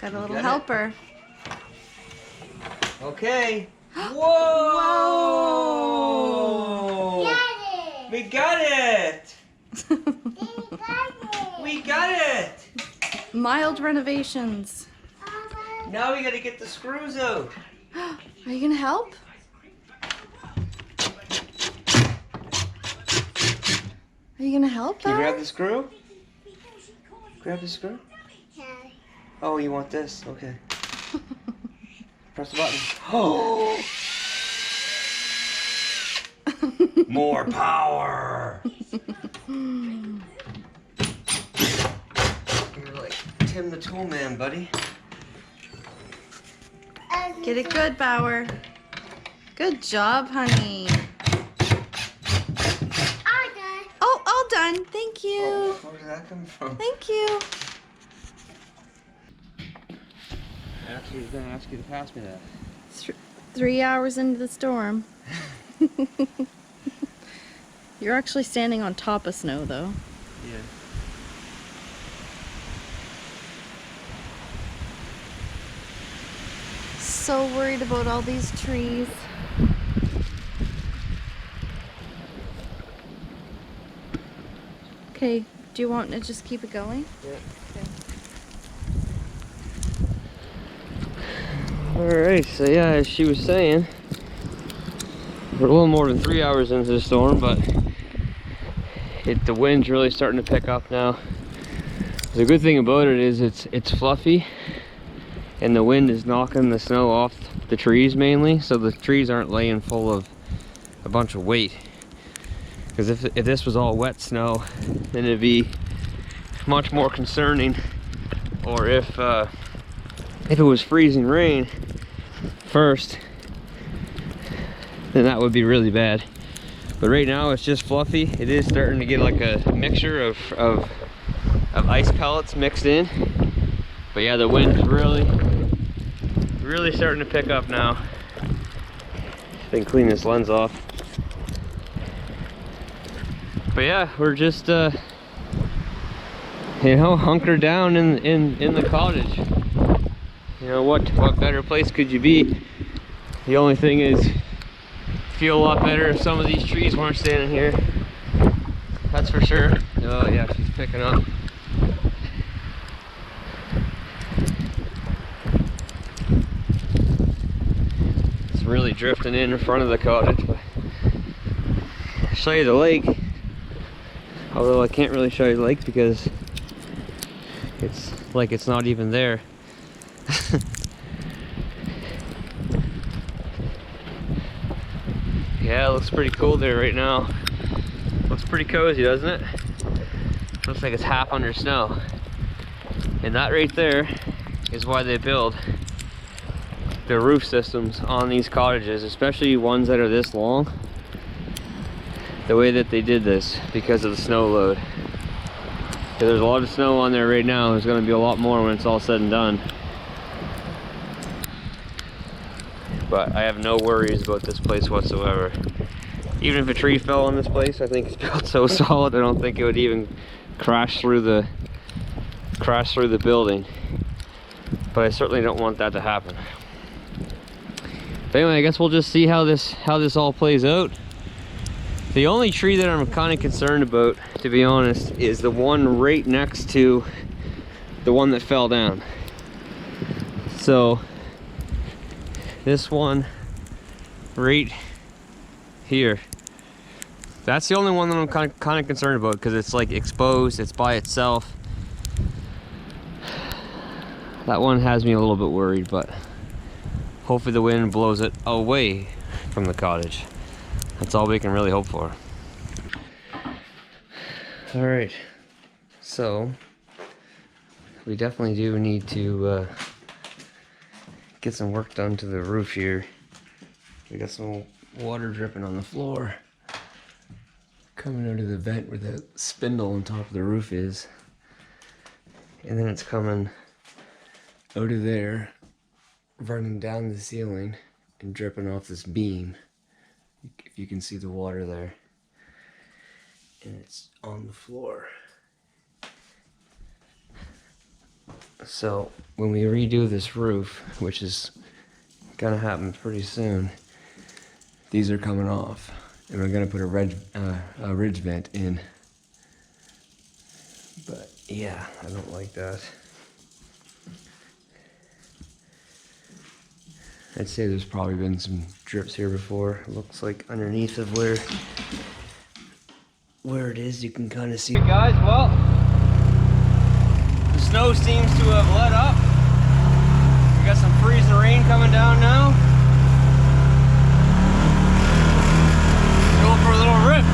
Got a little helper. Okay. Whoa! Whoa! We got it! We got it! Mild renovations. Now we gotta get the screws out. Are you gonna help? Are you gonna help? Can you Bella? grab the screw? Grab the screw? Yeah. Oh, you want this? Okay. Press the button. Oh! More power! You're like Tim the Tool Man, buddy. Get it good, Bauer. Good job, honey. Oh, all done. Thank you. Oh, where did that come from? Thank you. Actually, I was going to ask you to pass me that. 3 hours into the storm. You're actually standing on top of snow, though. Yeah. So worried about all these trees. Okay, do you want to just keep it going? Yeah. Okay. Alright, so yeah, as she was saying, we're a little more than 3 hours into the storm, but the wind's really starting to pick up now. The good thing about it is it's fluffy, and the wind is knocking the snow off the trees mainly, so the trees aren't laying full of a bunch of weight. Because if this was all wet snow, then it'd be much more concerning. Or if it was freezing rain first, then that would be really bad. But right now it's just fluffy. It is starting to get like a mixture of ice pellets mixed in. But yeah, the wind's really starting to pick up now. I can clean this lens off. But yeah, we're just you know, hunkered down in the cottage. You know, what better place could you be? The only thing is, feel a lot better if some of these trees weren't standing here. That's for sure. Oh yeah, she's picking up. It's really drifting in front of the cottage. But I'll show you the lake. Although I can't really show you the lake because it's like it's not even there. Yeah, it looks pretty cool there right now. Looks pretty cozy, doesn't it? Looks like it's half under snow. And that right there is why they build the roof systems on these cottages, especially ones that are this long. The way that they did this, because of the snow load. There's a lot of snow on there right now. There's going to be a lot more when it's all said and done. But I have no worries about this place whatsoever. Even if a tree fell on this place, I think it's built so solid I don't think it would even crash through the building. But I certainly don't want that to happen. But anyway, I guess we'll just see how this all plays out. The only tree that I'm kind of concerned about, to be honest, is the one right next to the one that fell down. So this one right here, that's the only one that I'm kind of concerned about, because it's like exposed, it's by itself. That one has me a little bit worried, but hopefully the wind blows it away from the cottage. That's all we can really hope for. All right, so we definitely do need to get some work done to the roof here. We got some water dripping on the floor, coming out of the vent where the spindle on top of the roof is, and then it's coming out of there, running down the ceiling and dripping off this beam. If you can see the water there, and it's on the floor. So when we redo this roof, which is gonna happen pretty soon, these are coming off, and we're gonna put a ridge vent in. But yeah, I don't like that. I'd say there's probably been some drips here before. It looks like underneath of where it is, you can kind of see. Hey guys, well, the snow seems to have let up. We got some freezing rain coming down now. Going for a little rip.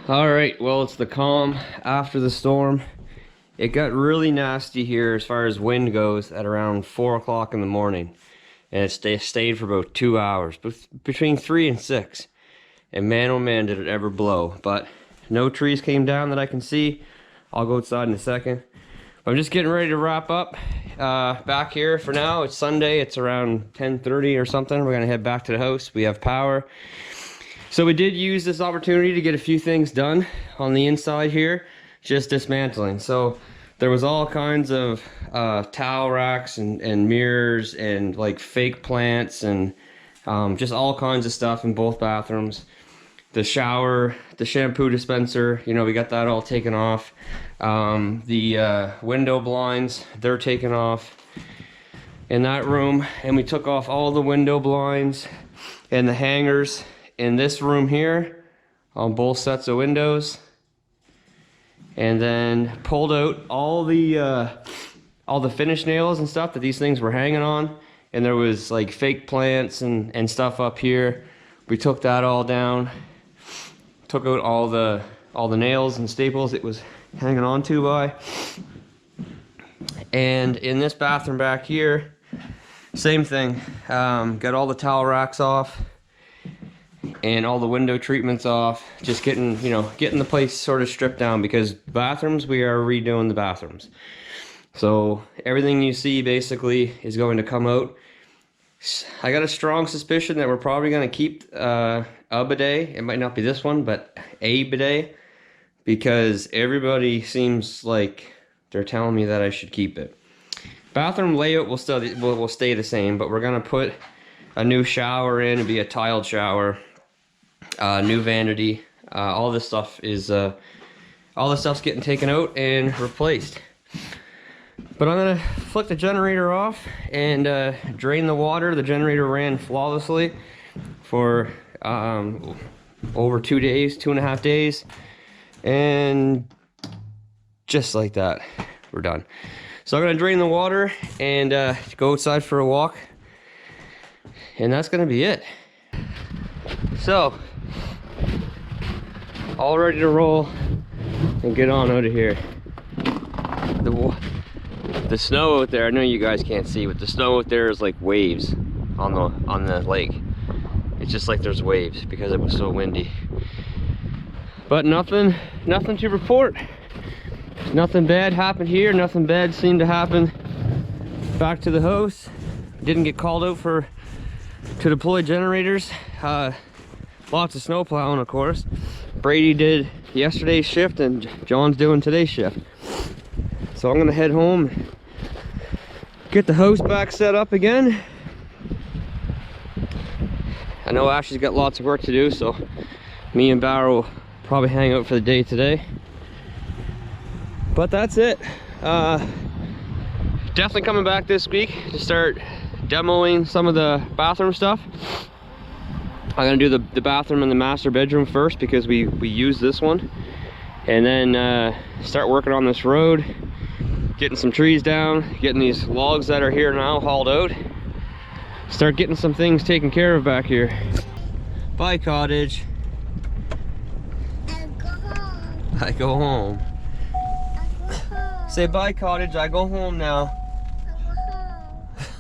All right, well, it's the calm after the storm. It got really nasty here as far as wind goes at around 4 o'clock in the morning. And it stayed for about 2 hours, between 3 and 6. And man, oh man, did it ever blow. But no trees came down that I can see. I'll go outside in a second. I'm just getting ready to wrap up back here for now. It's Sunday, it's around 10:30 or something. We're gonna head back to the house. We have power. So we did use this opportunity to get a few things done on the inside here, just dismantling. So there was all kinds of towel racks and mirrors and like fake plants and just all kinds of stuff in both bathrooms. The shower, the shampoo dispenser, you know, we got that all taken off. The window blinds, they're taken off in that room. And we took off all the window blinds and the hangers in this room here on both sets of windows. And then pulled out all the finish nails and stuff that these things were hanging on. And there was like fake plants and stuff up here. We took that all down. Took out all the nails and staples it was hanging on to by. And in this bathroom back here, same thing. Got all the towel racks off and all the window treatments off. Just getting the place sort of stripped down, because bathrooms, we are redoing the bathrooms. So everything you see basically is going to come out. I got a strong suspicion that we're probably going to keep a bidet. It might not be this one, but a bidet, because everybody seems like they're telling me that I should keep it. Bathroom layout will stay the same, but we're going to put a new shower in. It'll be a tiled shower, new vanity. All this stuff is all this stuff's getting taken out and replaced. But I'm gonna flick the generator off and drain the water. The generator ran flawlessly for over 2 days, 2.5 days, and just like that, we're done. So I'm gonna drain the water and go outside for a walk, and that's gonna be it. So, all ready to roll and get on out of here. The snow out there, I know you guys can't see, but the snow out there is like waves on the lake. It's just like there's waves because it was so windy. But nothing to report. Nothing bad happened here. Nothing bad seemed to happen back to the house. Didn't get called out to deploy generators. Lots of snow plowing, of course. Brady did yesterday's shift and John's doing today's shift. So I'm gonna head home, get the house back set up again. I know Ashley's got lots of work to do, so me and Barrow will probably hang out for the day today. But that's it. Definitely coming back this week to start demoing some of the bathroom stuff. I'm gonna do the bathroom and the master bedroom first, because we use this one, and then start working on this road, getting some trees down, getting these logs that are here now hauled out, start getting some things taken care of back here. Bye, Cottage. I go home. I go home. I go home. Say bye, Cottage. I go home now. I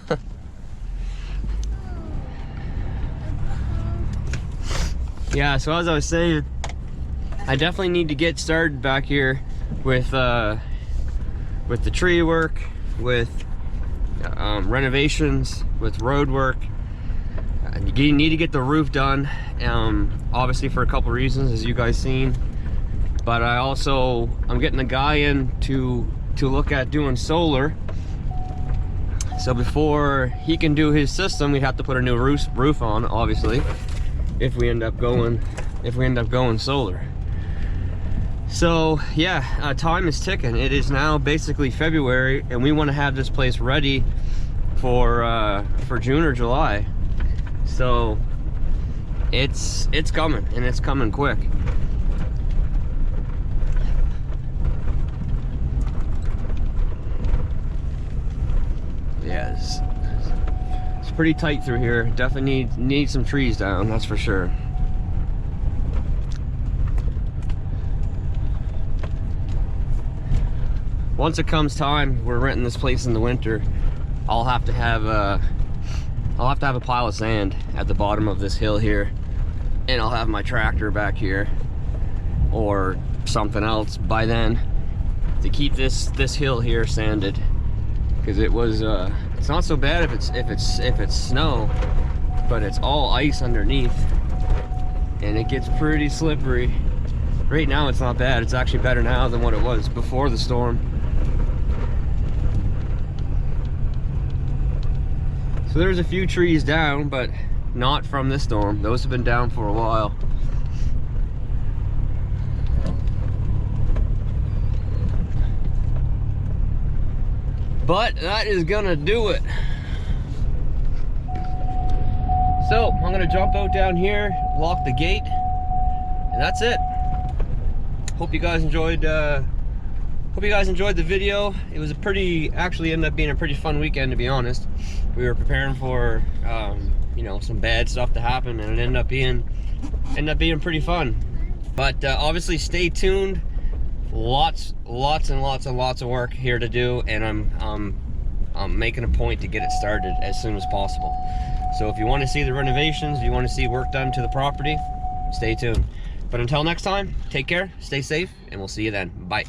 go home. Yeah, so as I was saying, I definitely need to get started back here with the tree work, with renovations, with road work. You need to get the roof done, obviously for a couple reasons, as you guys seen. But I'm getting a guy in to look at doing solar. So before he can do his system, we'd have to put a new roof on, obviously, if we end up going solar. So yeah, time is ticking. It is now basically February, and we want to have this place ready for June or July. So it's coming, and it's coming quick. Yeah, it's pretty tight through here. Definitely need some trees down, that's for sure. once it comes time, we're renting this place in the winter, I'll have to have a pile of sand at the bottom of this hill here, and I'll have my tractor back here or something else by then to keep this hill here sanded, because it was it's not so bad if it's snow, but it's all ice underneath and it gets pretty slippery. Right now it's not bad. It's actually better now than what it was before the storm. So there's a few trees down, but not from this storm. Those have been down for a while. But that is gonna do it. So I'm gonna jump out down here, lock the gate, and that's it. Hope you guys enjoyed the video. It was actually ended up being a pretty fun weekend, to be honest. We were preparing for you know, some bad stuff to happen, and it ended up being pretty fun. But obviously stay tuned. Lots and lots of work here to do, and I'm making a point to get it started as soon as possible. So if you want to see the renovations, if you want to see work done to the property, stay tuned. But until next time, take care, stay safe, and we'll see you then. Bye.